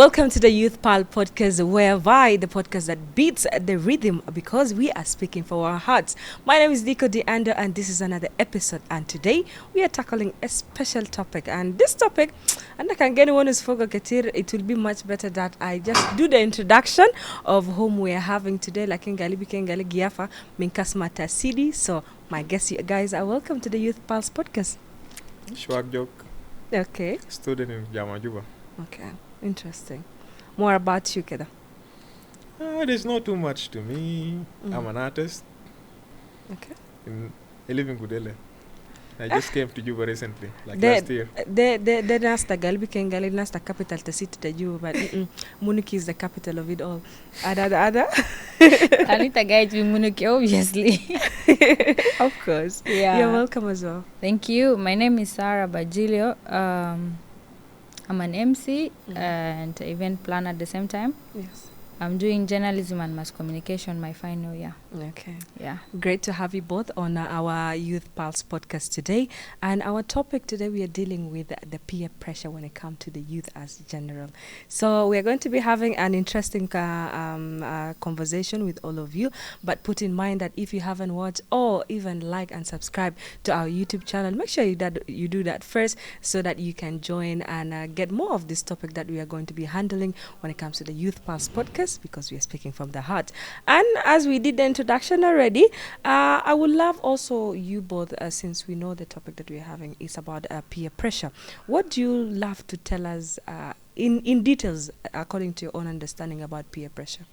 Welcome to the Youth Pal podcast, whereby the podcast that beats the rhythm because we are speaking for our hearts. My name is Nico DeAndo, and this is another episode. And today we are tackling a special topic. And this topic, and I can get one is for Gatir. It will be much better that I just do the introduction of whom we are having today. Like in Galibi Kengali Giafa, Minkas Mata City. So my guests, you guys are welcome to the Youth Pals podcast. Swag joke. Okay. Student in Jama Juba. Okay. Interesting. More about you, Keda. There's not too much to me. I'm an artist. Okay. I live in Gudele. I just came to Juba recently, last year. The Nasta Galbi Kengali Nasta capital to city to Juba, but Muniki is the capital of it all. Ada. Anita guide you Muniki, obviously. Of course. Yeah. You're welcome as well. Thank you. My name is Sarah Bagilio. I'm an MC and event planner at the same time. Yes. I'm doing journalism and mass communication my final year. Okay. Yeah. Great to have you both on our Youth Pulse podcast today. And our topic today, we are dealing with the peer pressure when it comes to the youth as general. So we are going to be having an interesting conversation with all of you. But put in mind that if you haven't watched or even like and subscribe to our YouTube channel, make sure you do that first so that you can join and get more of this topic that we are going to be handling when it comes to the Youth Pulse podcast, because we are speaking from the heart. And as we did the introduction already, I would love also you both, since we know the topic that we're having is about peer pressure. What do you love to tell us in details according to your own understanding about peer pressure?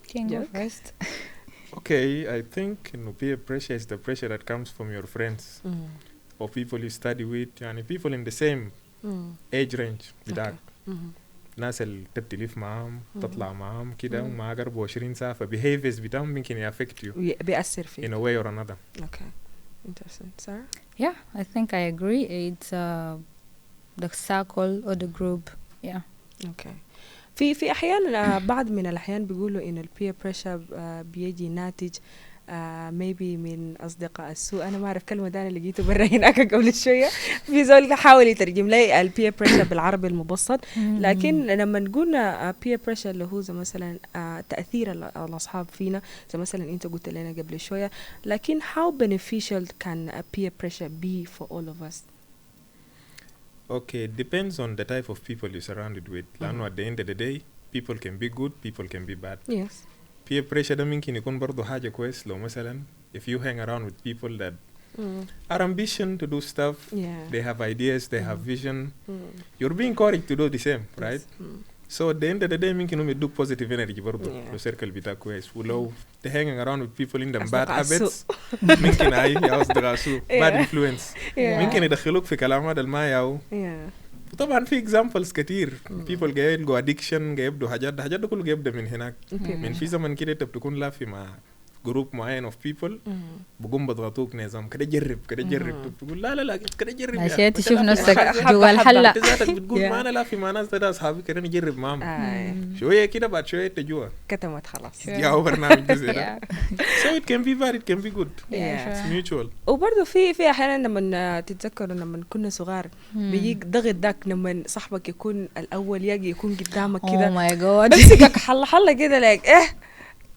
Can go first. Okay, I think peer pressure is the pressure that comes from your friends or people you study with, and people in the same age range. Okay. الناس اللي تختلف معهم تطلع معهم كده وما قربوا 20 ساعة فbehaviors بتاعهم ممكن affect you بيأثر فيك in a way or another. Okay. Interesting. Sarah? Yeah, I think I agree. It's the circle or the group. Yeah. Okay. في أحيان بعض من الأحيان بيقولوا إن البير بريشر بيجي ناتج maybe من أصدقاء السوء. أنا ما أعرف كلمة ده، أنا لقيته برا هناك قبل شوية في زول حاول يترجم لي البير بريشر بالعربي المبسط، لكن لما نقولنا بير بريشر اللي هو زي مثلا تأثير الأصحاب فينا، زي مثلا أنت قلت لنا قبل شوية، لكن how beneficial can peer pressure be for all of us? Okay, it depends on the type of people you're surrounded with. لأنه at the end of the day, people can be good, people can be bad. Yes. Peer pressure ده ممكن يكون برضو حاجة كويس لو مثلا if you hang around with people that are ambition to do stuff, they have ideas, they have vision, you're being encouraged to do the same, right? So at the end of the day ممكن هم يدوك positive energy برضو لو circle بتاعك كويس. ولو they hanging around with people in them bad habits ممكن يا أصدقاء سوء bad influence ممكن يدخلوك في كلامات الما ياو. طبعا في examples كتير people جاي يلقوا addiction جاي يبدو حاجات ده كله جاي يبدأ من هناك. من في زمن كده انت بتكون لافي مع جروب معين of people بقوم بضغطوك نظام كده جرب بتقول لا كده جرب عشان تشوف نفسك جوا الحلة بتقول ما انا لافي مع ناس ده اصحابي كده نجرب معهم شوية كده بعد شوية تجوا كتمت خلاص يا برنامج ده so it can be bad it can be good it's mutual. وبرضه في احيانا لما تتذكروا لما كنا صغار بيجي ضغط داك لما صاحبك يكون الاول يكون قدامك كده oh my god بمسكك حله كده like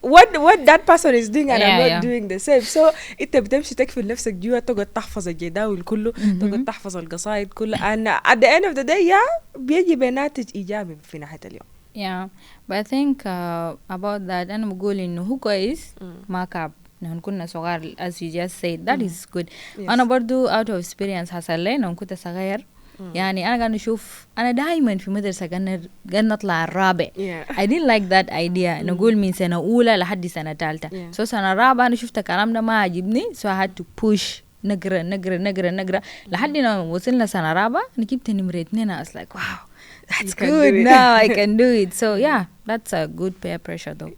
what that person is doing and I'm not doing the same. So انت بتمشي تكفي لنفسك جوا تقعد تحفظ الجداول كله تقعد تحفظ القصائد كلها and at the end of the day بيجي بناتج ايجابي في ناحية اليوم. Yeah, but I think about that أنا بقول إنه هو كويس ما كعب نحن كنا صغار as you just said that is good. أنا برضو out of experience حصل لي نحن كنت صغير يعني أنا قاعد نشوف أنا دائما في مدرسة قاعد نطلع الرابع. I didn't like that idea نقول من سنة أولى لحد سنة ثالثة so سنة رابعة أنا شفت الكلام ده ما عجبني so I had to push نقرأ لحد ما وصلنا سنة رابعة نجيبت نمرة 2 I was like wow that's good now I can do it so yeah that's a good peer pressure though.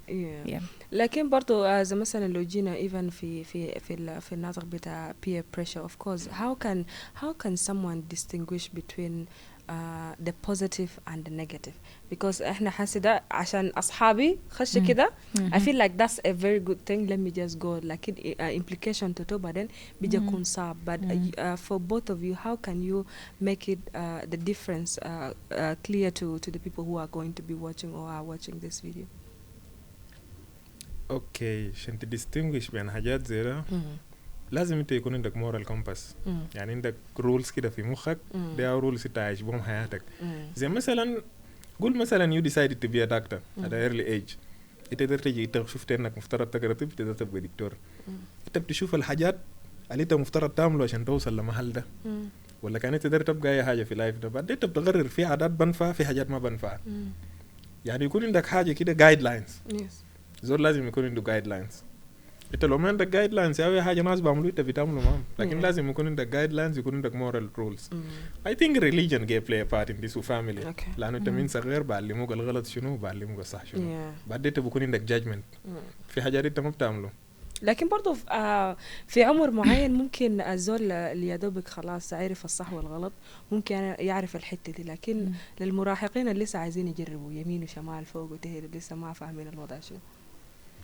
Yeah. لكن برضو إذا مثلا لو جينا even في النطق بتاع peer pressure of course how can someone distinguish between the positive and the negative, because احنا حاسة عشان أصحابي خش كده I feel like that's a very good thing, let me just go, لكن implication to بعدين بيجي يكون صعب. But for both of you, how can you make it the difference clear to the people who are going to be watching or are watching this video? Okay, عشان تدistinguish بين حاجات زي ده لازم انت يكون عندك moral compass. يعني عندك rules كده في مخك، ده rules انت عايش بهم حياتك. زي مثلا قول مثلا you decided to be a doctor at an early age. انت تقدر تجي انت شفت انك مفترض تقرا طب تقدر تبقى دكتور. انت بتشوف الحاجات اللي انت مفترض تعمله عشان توصل لمحل ده. ولا كان انت تقدر تبقى اي حاجه في لايف ده، بعدين انت بتقرر في عادات بنفع في حاجات ما بنفع. يعني يكون عندك حاجه كده جايد لاينز. زول لازم يكون عنده جايد لاينز. انت لو ما عندك جايد لاينز اي حاجه ناس بيعملوها انت بتعمله معاهم، لكن لازم يكون عندك جايد لاينز، يكون عندك moral rules. I think religion play a part in this family. لانه انت من صغير بعلموك الغلط شنو بعلموك الصح شنو. بعدين انت بيكون عندك judgment في حاجات انت ما بتعمله. لكن برضو في عمر معين ممكن الزول اللي يدوبك خلاص عارف الصح والغلط ممكن يعرف الحتة دي، لكن للمراهقين اللي لسه عايزين يجربوا يمين وشمال فوق وتحت لسه ما فاهمين الوضع شنو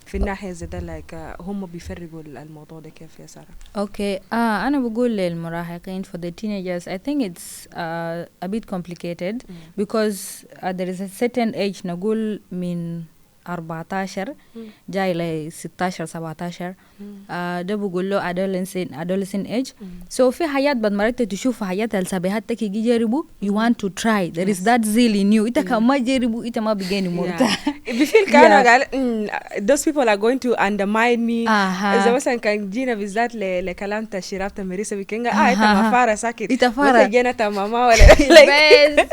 في الناحية زي ده، لايك هم بيفرقوا الموضوع ده كيف يا سارة؟ Okay, أنا بقول للمراهقين for the teenagers I think it's a bit complicated because there is a certain age نقول من 14 جاي ل 16 17 ده بقول له adolescent age. So في حياة بعد ما تشوف حياة السابقات تكي يجربوا you want to try, there is that zeal in you. إنت كما جربوا إنت ما بيجيني مرتاح. بيفيل كانوا قال those people are going to undermine me. إذا مثلا كان جينا بالذات لكلام تشيرات مريسة بيكينغا إنت ما فارة ساكت إنت فارة جينا تماما ولا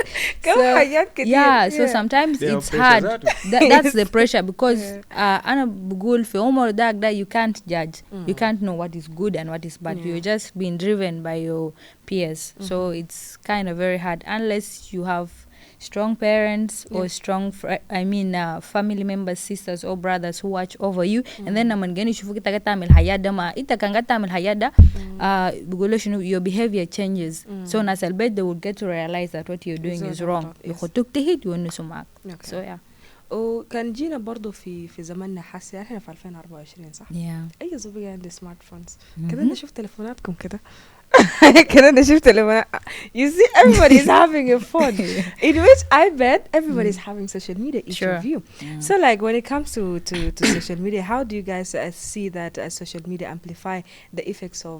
كم حاجات كتير. Yeah, so sometimes it's hard. That's the pressure because أنا بقول في عمر ده you can't judge. You can't know what is good and what is bad. You're just being driven by your peers. So it's kind of very hard unless you have strong parents or strong family members, sisters or brothers who watch over you. And then لما نجي نشوفك إنت قاعد تعمل حياة ده ما إنت كان قاعد تعمل حياة ده بقولوا شنو your behavior changes. So ناس البيت they will get to realize that what you're doing is wrong. يخطوك تهيد يونسوا معك. So yeah. وكان جينا برضو في زماننا حاسة احنا في 2024 صح؟ اي زول بقى عندي سمارت فونز كده انا شوف تليفوناتكم كده كده انا شوف تليفونات. You see everybody is having a phone in which I bet everybody is having social media, each of you. So like when it comes to social media, how do you guys see that social media amplify the effects of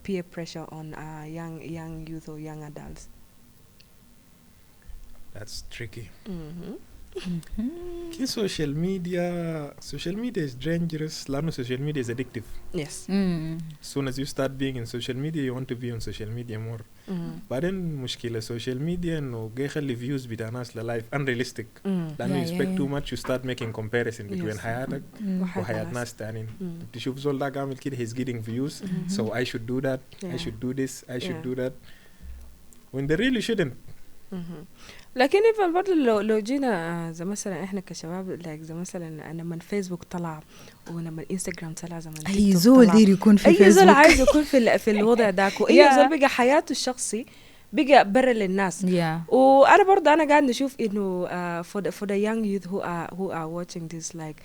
peer pressure on young youth or young adults? That's tricky. social media is dangerous لأنه social media is addictive. Yes. As soon as you start being in social media you want to be on social media more. بعدين مشكلة social media إنه جاي يخلي views بتاع ناس للايف unrealistic. لأنه you expect too much, you start making comparison between حياتك وحياة ناس تانين. تشوف زول ده عامل كده he's getting views, so I should do that, I should do this, I should do that, when they really shouldn't. لكن إيفن برضو لو جينا زي مثلا إحنا كشباب زي مثلا أنا من فيسبوك طلع ولما الإنستغرام طلع زمان أي زول دير يكون في فيسبوك، أي زول عايز يكون في الوضع داك، وأي زول بقى حياته الشخصي بقى برا للناس. وأنا برضو أنا قاعد نشوف إنه for the young youth who are watching this like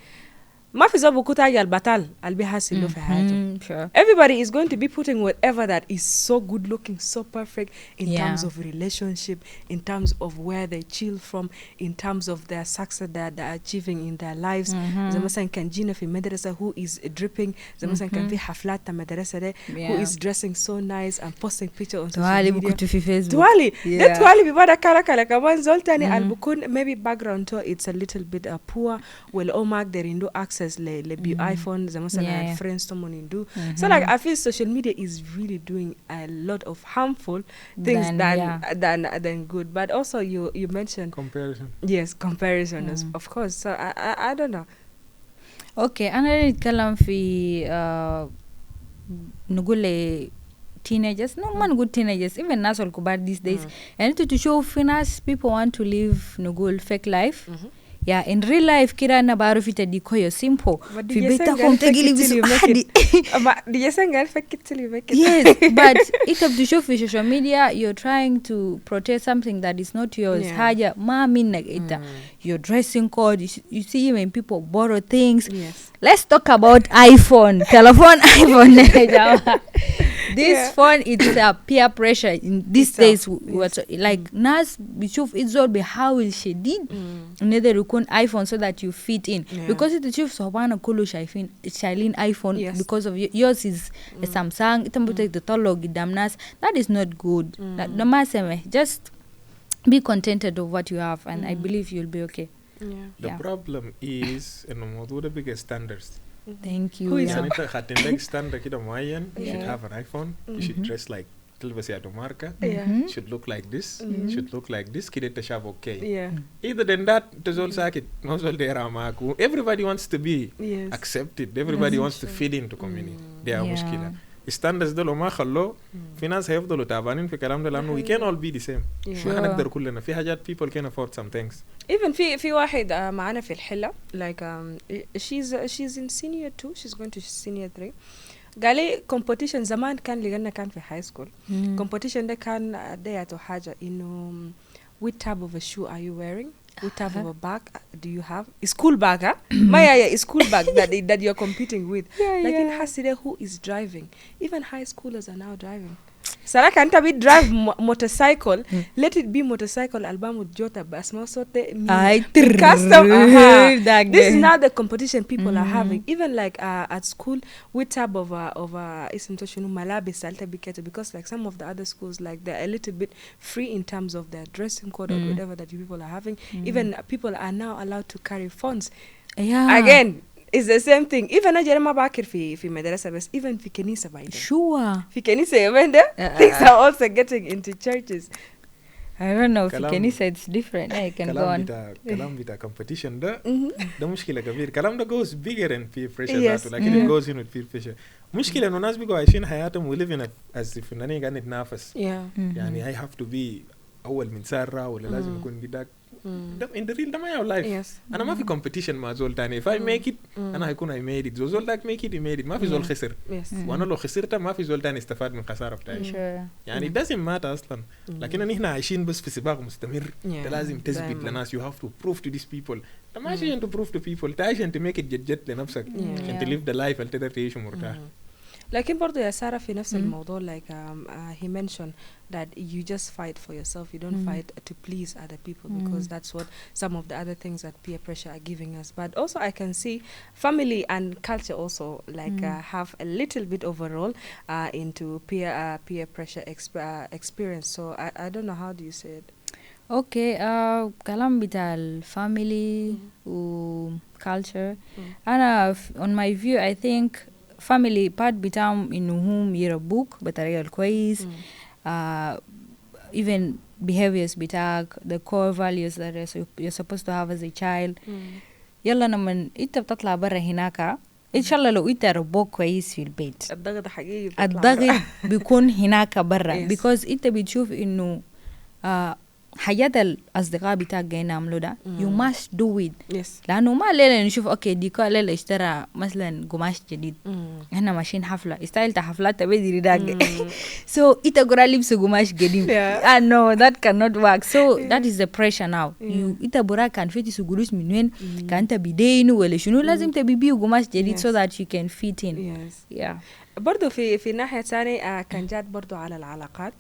ما في زول بكون تاجي البطل اللي بيحاسب له في حياته. Everybody is going to be putting whatever that is so good looking, so perfect in terms of relationship, in terms of where they chill from, in terms of their success that they're achieving in their lives. زي مثلا كان جينا في مدرسة who is dripping، زي مثلا كان في حفلات المدرسة ده who is dressing so nice and posting picture on social توالي media. بكتو في فيسبوك توالي ده توالي بيبقى كلا كمان زول تاني اللي بكون maybe background to it's a little bit poor والأو ما قدر عنده access لبي ايفون زي مثلا friends someone in do. So like I feel social media is really doing a lot of harmful things than good, but also you mentioned comparison. Yes, comparison of course. So I don't know. Okay, أنا نتكلم في نقول لي teenagers, no ما نقول teenagers, even ناس الكبار these days. يعني تشوف في ناس people want to live نقول fake life. yeah, in real life kira na baro fita di koyo simple fi beta kom tagili bisu ahadi دي سنغال فكت till you make it. yes but it up to show fi social media you're trying to protect something that is not yours haja ma minna ita your dressing code you see when people borrow things. Yes. Let's talk about iPhone iPhone this phone it's peer pressure in these days like nas bishuf izol bihawil shadid nether ukun iPhone so that you fit in because it chief sobana kulu shailin iPhone because of yours is a Samsung itambuta the tolog damnas that is not good. No maseme just be contented of what you have and I believe you'll be okay. The problem is the biggest standards. Thank you. Who is standard kida muayyan, you should have an iPhone, you should dress like tilbasi marka, should look like this, should look like this, kida tashab okay. Either than that, tazol sakit, nozol dera maku. Everybody wants to be accepted. Everybody wants to fit into community. They are mushkila. Standards دول وما خلوا في ناس هيفضلوا تعبانين في كلام ده لأنه we can all be the same. ما هنقدر كلنا في حاجات people can afford some things. Even في واحد معنا في الحلة like she's in senior 2 she's going to senior 3 قال لي competition زمان كان لقينا كان في high school competition ده كان ديته حاجة إنه what type of a shoe are you wearing? What type of a bag do you have? A school bag, huh? A school bag that you're competing with. Like in Haside, who is driving? Even high schoolers are now driving. Saraka anta be drive motorcycle. Let it be motorcycle albamu jota basma sote custom. This is now the competition people are having. Even like at school, with type of isimtoshinu malabi salta biketo because like some of the other schools like they're a little bit free in terms of their dressing code or whatever that you people are having. Even people are now allowed to carry phones. Again. It's the same thing. Even I Jerema Bakir fi madrasa bas even fi kanisa by then. Sure. Fi kanisa yawenda things are also getting into churches. I don't know. Fi kanisa it's different. I can go on. Kalam bita competition da mushkila kabir. Kalam da goes bigger and peer pressure that like it goes in with peer pressure. mushkila no nas bigo عايشين حياتهم we live in as if انني قاعد نتنافس. يعني I have to be أول من سارة ولا لازم يكون قدك. In the real my life انا ما في competition مع زول تاني if I make it انا هيكون I made it زول داك make it he made it ما في زول خسر وانا لو خسرت ما في زول تاني استفاد من خسارة بتاعي يعني it doesn't matter اصلا لكن هنا عايشين بس في سباق مستمر انت لازم تثبت لناس you have to prove to these people انت ما عشان to prove to people انت عشان to make it جد لنفسك عشان to live the life اللي تقدر تعيشه مرتاح. لكن برضو يا سارة في نفس الموضوع like he mentioned that you just fight for yourself you don't fight to please other people because that's what some of the other things that peer pressure are giving us but also I can see family and culture also like have a little bit of a role into peer pressure experience so I don't know how do you say it. Okay كلام بتاع family و culture أنا on my view I think family part بتاعهم إنهم يربوك بطريقة كويس even behaviors بتاعك the core values that you're supposed to have as a child يلا لما انت بتطلع برا هناك إن شاء الله لو انت ربوك كويس في البيت الضغط حقيقي الضغط بيكون هناك برا because انت بتشوف إنه حاجات الأصدقاء بتاعك جايين يعملوا ده you must do it لأنه ما ليلة نشوف أوكي ديكا ليلة اشترى مثلا قماش جديد احنا ماشيين حفلة استايل حفلات تبدي رداك so إتا قرأ لبس قماش جديد no that cannot work so that is the pressure now you إتا برا كان فيتي سجلوس من وين كان تبدين ولا شنو لازم تبيبيو قماش جديد so that you can fit in برضو في ناحية ثانية كان جات برضو على العلاقات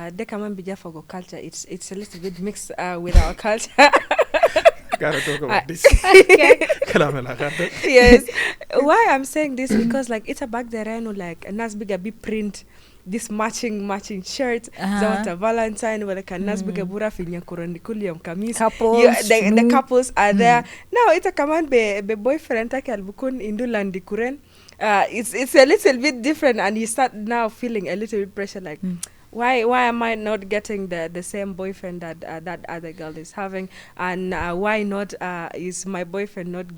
ده كمان بيجافقوا culture it's a little bit mixed with our culture. Gotta talk about this. كلام العلاقات. Yes. Why I'm saying this because like it's a back there and like الناس بيجا print this matching shirt زوانتا Valentine ولا كان الناس بيجا برا في نيكورن كل يوم كميس the couples are there now it's كمان boyfriend تاكل بكون إندو لاندي كورن it's a little bit different and you start now feeling a little bit pressure like why am I not getting the same boyfriend that other girl is having and why not is my boyfriend not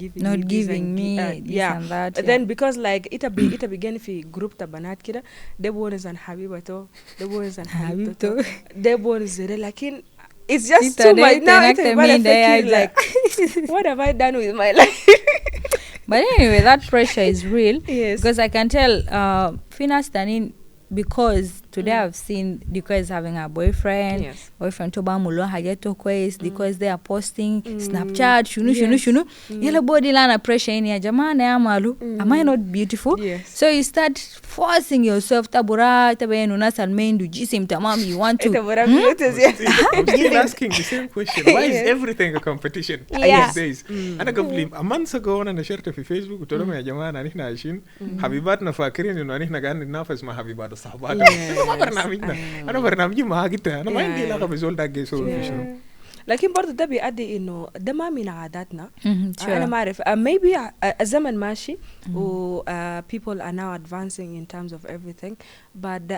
giving me this and that then because like it began في group تبنات كده ده بونز عن حبيبته ده بونز عن حبيبته ده بونز لكن it's just too much now. Like, what have I done with my life? But anyway, that pressure is real. Yes. Because I can tell Fina standing, because today I've seen Diko is having a boyfriend. Yes. Boyfriend Toba Mulo Hayato Quest, because they are posting Snapchat, shunu. Yellow body lana pressure in ya jamana ya malu. Am I not beautiful? Yes. So you start forcing yourself tabura tabayenu nasal mendu jisim tamam, you want to. I'm still asking the same question. Why is everything a competition these days? أنا قبل a month ago أنا نشرت في فيسبوك قلت لهم يا جماعة نحن عايشين حبيباتنا فاكرين إنه نحن قاعدين نتنافس مع حبيبات الصحبات. ما برنامجنا. أنا برنامجي ما قلتها. أنا ما عندي علاقة بزول ده يسوي في شنو. لكن برضه ده بيؤدي انه ده ما من عاداتنا. انا ما اعرف maybe الزمن ماشي و people are now advancing in terms of everything, but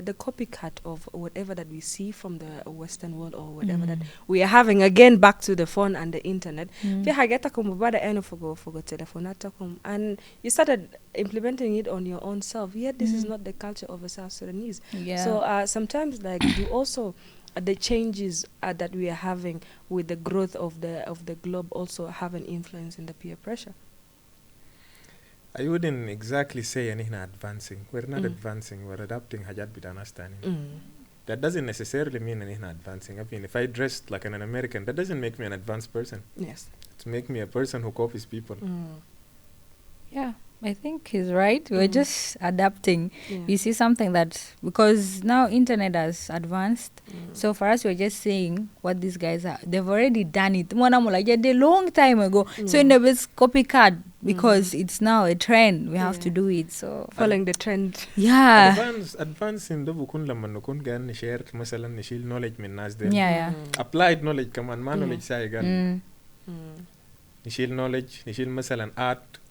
the copycat of whatever that we see from the western world or whatever that we are having, again back to the phone and the internet. في حاجاتكم وبعد انه فوق تليفوناتكم, and you started implementing it on your own self, yet this is not the culture of a South Sudanese. So sometimes like you also the changes that we are having with the growth of the globe also have an influence in the peer pressure. I wouldn't exactly say anything advancing. We're not advancing. We're adapting hajat bitanastani. That doesn't necessarily mean anything advancing. I mean, if I dressed like an American, that doesn't make me an advanced person. Yes. It makes me a person who copies people. Yeah, I think he's right. We're just adapting. You see something that, because now internet has advanced, so for us we're just saying what these guys are. They've already done it. A long time ago. So in the best copycat, because it's now a trend. We have to do it. So following the trend. Yeah. Advance in the بكون لما نكون قاعد نشير مثلا نشيل knowledge من الناس دي. Applied knowledge كمان ما knowledge ساي قال. نشيل knowledge نشيل مثلا art.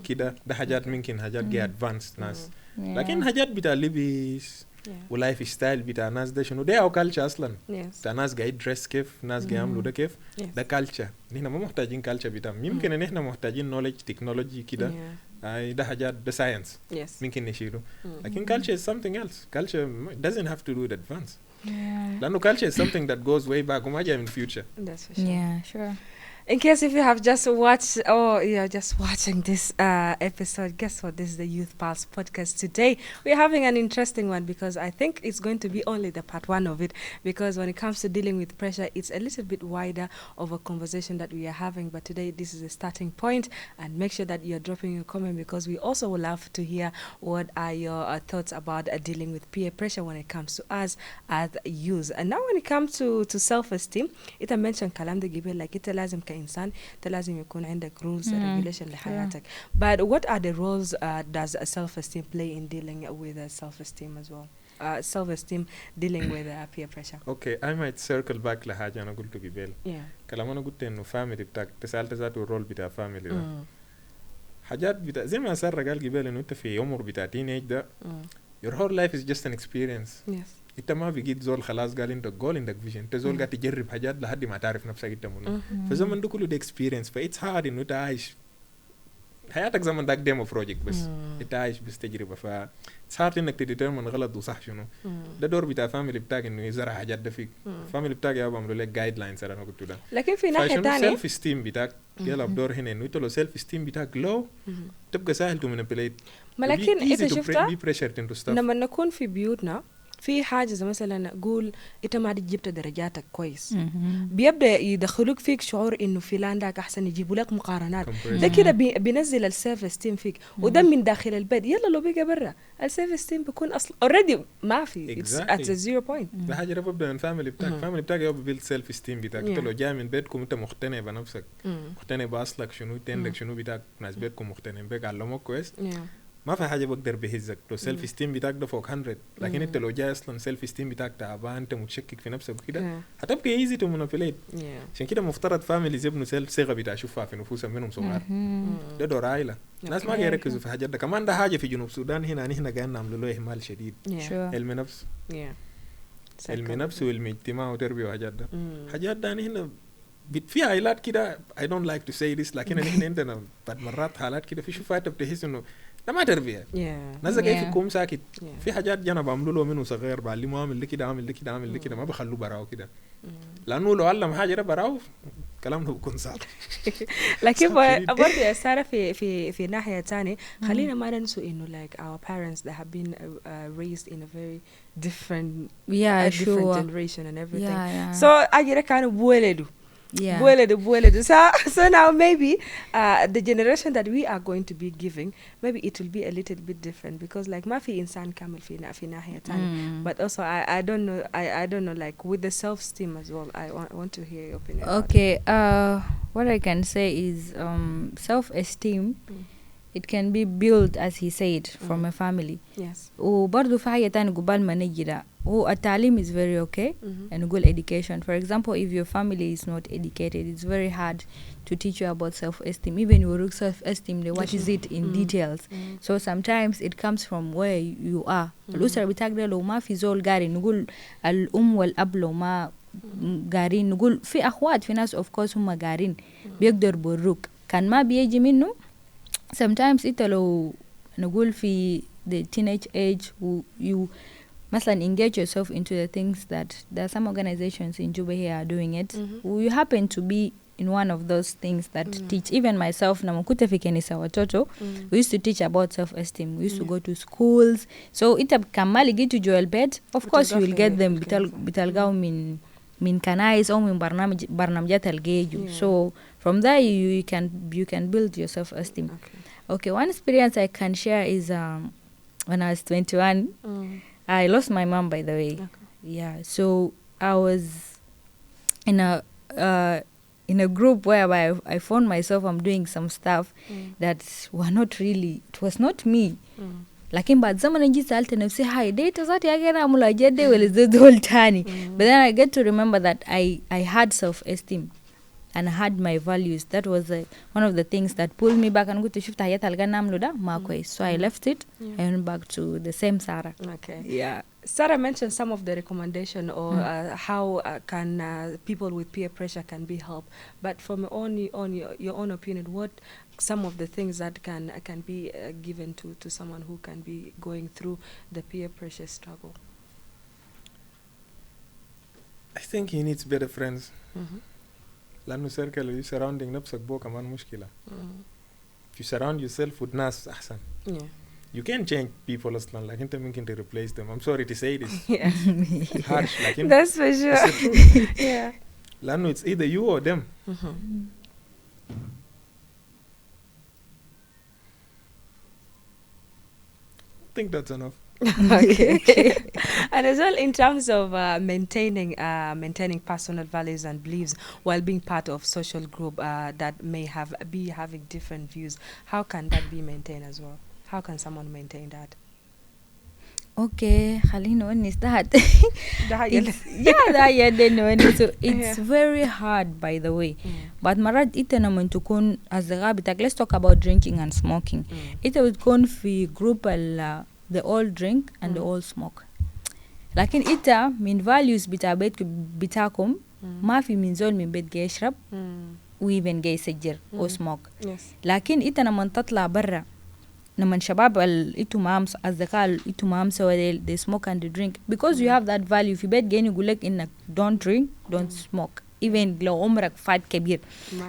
كده ده حاجات ممكن حاجات جي advanced ناس. لكن حاجات بتاع لبس ولايف ستايل بتاع ناس ده شنو ده أو culture أصلا. بتاع ناس قاعد dress كيف ناس قاعد يعملوا ده كيف ده culture. نحن ما محتاجين culture بتاعهم. يمكن إن إحنا محتاجين knowledge technology كده. ده حاجات ده science. ممكن نشيله. لكن culture is something else. Culture doesn't have to do with advance. لأنه culture is something that goes way back وما جاي من future. That's for sure. Yeah, sure. In case if you have just watched or you're just watching this episode, guess what? This is the Youth Pulse podcast. Today we're having an interesting one because I think it's going to be only the part one of it, because when it comes to dealing with pressure, it's a little bit wider of a conversation that we are having. But today this is a starting point, and make sure that you're dropping your comment, because we also would love to hear what are your thoughts about dealing with peer pressure when it comes to us as youth. And now when it comes to self-esteem, it I mentioned kalam de gibe like it lazim إنسان لازم يكون عندك rules and regulation لحياتك. But what are the roles does self-esteem play in dealing with self-esteem as well? Self-esteem dealing with peer pressure. Okay, I might circle back لحاجة أنا قلته قبل. كلام أنا قلت إنه family بتاعك تسألت ذاته الرول بتاع family ده. حاجات بتاع زي ما سارة قال قبل إنه أنت في عمر بتاع teenage ده. Your whole life is just an experience. انت ما بقيت زول خلاص قال انت جول عندك فيجن، انت زول قاعد تجرب حاجات لحد ما تعرف نفسك انت منو. فزمن ده كله ده اكسبيرينس، فايتس هارد انه انت عايش حياتك زمن داك ديمو بروجكت بس انت عايش بس تجربه، ف اتس هارد انك تديترمن غلط وصح شنو. ده دور بتاع فاميلي بتاعك انه يزرع حاجات ده فيك. فاميلي بتاعك يابا عملوا لك جايد لاينز انا قلت ده. لكن في ناحيه ثانيه سيلف استيم بتاعك يلعب دور هنا، انه انت لو سيلف استيم بتاعك لو تبقى سهل تو مانيبيليت. لكن انت شفتها لما نكون في بيوتنا في حاجة زي مثلا قول انت ما جبت درجاتك كويس، بيبدأ يدخلوك فيك شعور انه فلان داك احسن، يجيبوا لك مقارنات، ده كده بينزل السيلف استيم فيك، وده من داخل البيت. يلا لو بيجي برا السيلف استيم بيكون اصلا اوريدي ما في at a 0 point. ده حاجة ببدأ من فاميلي بتاعك. فاميلي بتاعك يابا بيلد سيلف استيم بتاعك. انت لو جاي من بيتكم انت مقتنع بنفسك، مقتنع باصلك شنو، تندك شنو بتاعك، ناس بيتكم مقتنعين بك، علموك كويس، ما في حاجة بقدر بهزك. لو سيلف استيم بتاعك ده فوق 100، لكن انت لو جاي اصلا سيلف استيم بتاعك تعبان، انت متشكك في نفسك وكده، هتبقى ايزي تو مانيبيليت. عشان كده مفترض فاميليز يبنوا صيغة بتاع شوفها في نفوسهم منهم صغار. ده دور عائلة. الناس ما قاعد يركزوا في حاجات ده. كمان ده حاجة في جنوب السودان هنا نحن قاعد نعمل له إهمال شديد. علم نفس، علم نفس وعلم اجتماع وتربية وحاجات ده. حاجات ده نحن في عائلات كده I don't like to say this، لكن نحن عندنا بعد مرات حالات كده في شوفات بتحس انه ده ما تربيه. ناس جاي في كوم ساكت. في حاجات جانا بعملوا له منه صغير بعلمه اعمل لي كده اعمل لي كده اعمل لي كده ما بخلوه براو كده لانه لو علم حاجه ده براو كلام ده بيكون صعب. لكن برضه يا ساره في ناحيه ثانيه خلينا ما ننسوا انه like our parents they have been raised in a very different different generation and everything. So اجي كانوا بولدوا بولدوا so now maybe the generation that we are going to be giving maybe it will be a little bit different because like ما في إنسان كامل في ناحية تانية. But also I don't know I don't know like with the self-esteem as well I want to hear your opinion. Okay, what I can say is self-esteem it can be built as he said from a family. Yes. وبرضو في حاجة تانية قبل ما نجي ده هو التعليم is very okay and good education. For example, if your family is not educated, it's very hard to teach you about self-esteem. Even your self-esteem, what is it in details? So sometimes it comes from where you are. الأسرة بتاعك ده لو ما في زول قاري نقول الأم والأب لو ما قارين نقول في أخوات في ناس of course هم قارين بيقدر بروك كان ما بيجي منه. Sometimes إنت لو نقول في the teenage age you مثلا engage yourself into the things that there are some organizations in Juba here are doing it. You happen to be in one of those things that teach. Even myself na mkuta fi kanisa watoto we used to teach about self-esteem. We used to go to schools. So ita kamali gitu joel bed of course you will get them bitalgao min kanais au min barnamijat algeju. So from there you can build your self-esteem. Okay, one experience I can share is when I was 21 I lost my mom, by the way. Okay. Yeah, so I was in a group whereby I found myself I'm doing some stuff that were not really, it was not me. Lakin بعد زمن نجي سألت نفسي هاي ديت ذاتي أجينا أعمل جدي ولا زول تاني. But then I get to remember that I had self-esteem and I had my values. That was one of the things that pulled me back and go to shift hayat alga namlu da makwe. So I left it and went back to the same Sarah. Okay. Yeah. Sarah mentioned some of the recommendation or how can people with peer pressure can be helped. But from your own opinion, what some of the things that can be given to someone who can be going through the peer pressure struggle? I think he needs better friends. لأنه circle اللي surrounding نفسك بو كمان مشكلة. If you surround yourself with ناس أحسن. You can't change people أصلاً. لكن أنت ممكن to replace them. I'm sorry to say this. Harsh. لكن that's for sure. Yeah. لأنه it's either you or them. I think that's enough. Okay. And as well in terms of maintaining personal values and beliefs while being part of social group that may be having different views, how can that be maintained as well? How can someone maintain that? Okay, خلينا نستهد. So it's very hard, by the way. But مرات إنت لما تكون أصدقاء بتاعك, let's talk about drinking and smoking. إنت بتكون في group they all drink and they all smoke. لكن إنت من values بتاعكم ما في من زول من بيت جاي يشرب ويفن جاي يسجل أو smoke. لكن إنت لما تطلع برا لما شباب إنتوا معهم أصدقاء إنتوا معهم سوا they smoke and they drink because you have that value. في بيت جاي يقول لك إنك don't drink, don't smoke. Even لو عمرك فات كبير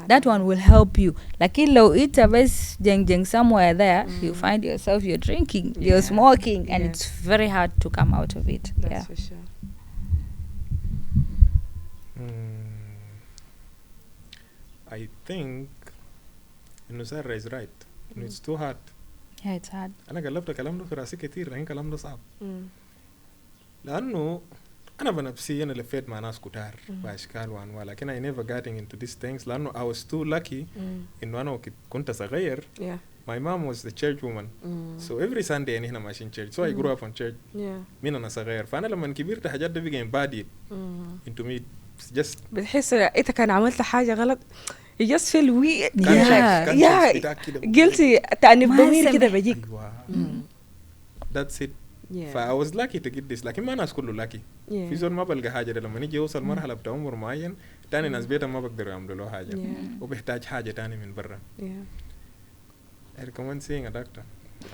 that one will help you. لكن لو إنت بس جنگ somewhere there you find yourself you're drinking, you're smoking and it's very hard to come out of it. That's for sure. I think إنه Sarah is right. It's too hard. Yeah, it's hard. أنا قلبت الكلام ده في راسي كتير لكن الكلام ده صعب. لأنه أنا بنفسي أنا لفيت مع ناس كتار بأشكال وأنواع لكن I never getting into these things لأنه I was too lucky إنه أنا كنت صغير. My mom was the church woman. So every Sunday يعني هنا ماشين church. So I grew up on church. من أنا صغير. فأنا لما كبرت حاجات ده بقى embodied into me. Just بتحس إنت كان عملت حاجة غلط. You just feel weird. Guilty. تأني بضمير كده بيجيك. That's it. I was lucky to get this. لكن ما ناس كله lucky. في زول ما بلقى حاجة لما نيجي يوصل مرحلة بتاع عمر معين تاني ناس بيتهم ما بقدروا يعملوا له حاجة وبيحتاج حاجة تاني من برا. I recommend seeing a doctor.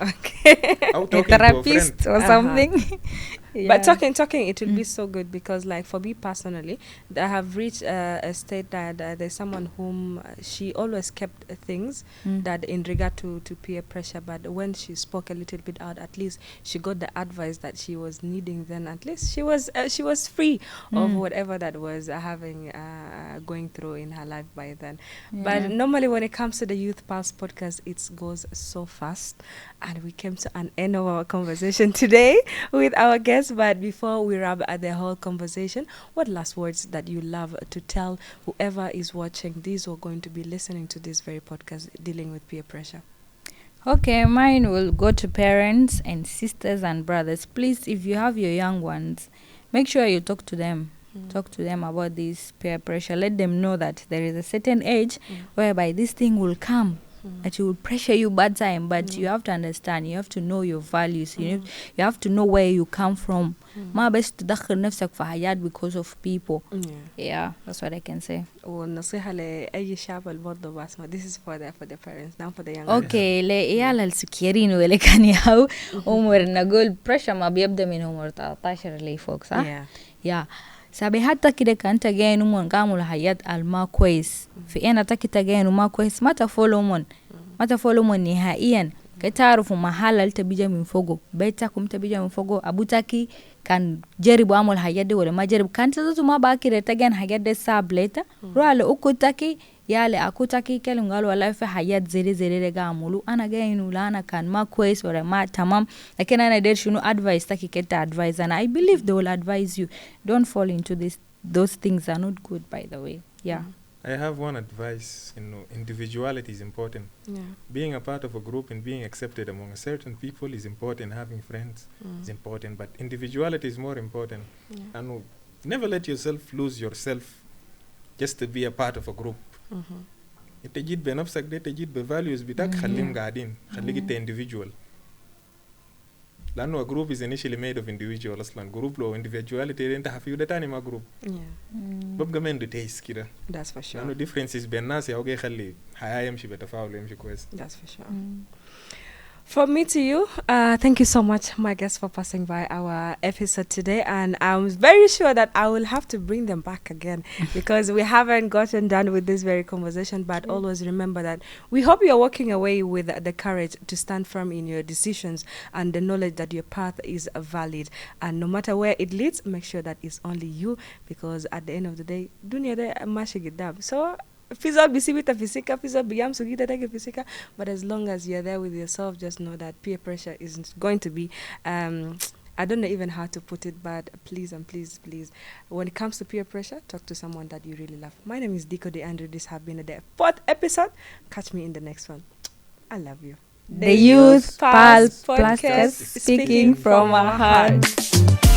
Okay. A therapist or something. Yeah. But talking, it will be so good because, like, for me personally, I have reached a state that there's someone whom she always kept things that in regard to peer pressure. But when she spoke a little bit out, at least she got the advice that she was needing. Then at least she was free of whatever that was having going through in her life by then. Yeah. But normally, when it comes to the Youth Pulse podcast, it goes so fast, and we came to an end of our conversation today with our guest. But before we wrap the whole conversation, what last words that you love to tell whoever is watching this or going to be listening to this very podcast dealing with peer pressure? Okay, mine will go to parents and sisters and brothers. Please, if you have your young ones, make sure you talk to them. Talk to them about this peer pressure. Let them know that there is a certain age whereby this thing will come. That it will pressure you bad time, but you have to understand, you have to know your values, you have to know where you come from. ما بس تدخل نفسك في حياة because of people. Yeah, that's what I can say. والنصيحة لأي شاب برضه بسمع. This is for the parents, now for the young. Okay, لعيال السكرين واللي كان يهو عمر نقول pressure ما بيبدأ من عمر 13 اللي فوق صح؟ Yeah. sabi hata kile kanta genu mon gamu la hayat alma kwais fi ena takita genu ma kwais mata follow mon nihaiyan ka tarufu mahala altabija min fogo beta kumtabija min fogo abutaki kan jaribu amul hayat wala ma jarib kan tazatu ma bakire tagen hayat de sableta ruale ukutaki yale akutaki kele ngalo wala fi hayat zere gamulu ana genu lana kan ma kwais wala ma tamam lakini ana der shunu advice taki keta advice, and I believe they will advise you. Don't fall into those things are not good, by the way. Yeah. I have one advice, individuality is important. Being a part of a group and being accepted among certain people is important. Having friends is important, but individuality is more important. And never let yourself lose yourself just to be a part of a group. تجد بنفسك ده تجد بvalues بتاعك خليهم قاعدين خليك انت individual لأنه a group is initially made of individual أصلا group لو individuality انت حفيه ده تاني ما group ببقى ما عنده taste كده. That's for sure. لأنه differences بين الناس يا يخلي حياة يمشي بتفاعل يمشي كويس. That's for sure. From me to you, thank you so much, my guests, for passing by our episode today. And I'm very sure that I will have to bring them back again because we haven't gotten done with this very conversation. But always remember that we hope you're walking away with the courage to stand firm in your decisions and the knowledge that your path is valid. And no matter where it leads, make sure that it's only you, because at the end of the day, dunya de mashigidab. So but as long as you're there with yourself, just know that peer pressure isn't going to be I don't know even how to put it, but please and please when it comes to peer pressure, talk to someone that you really love. My name is Diko De Andrew. This has been the 4th episode. Catch me in the next one. I love you. The Youth Pulse Podcast, speaking from our hearts.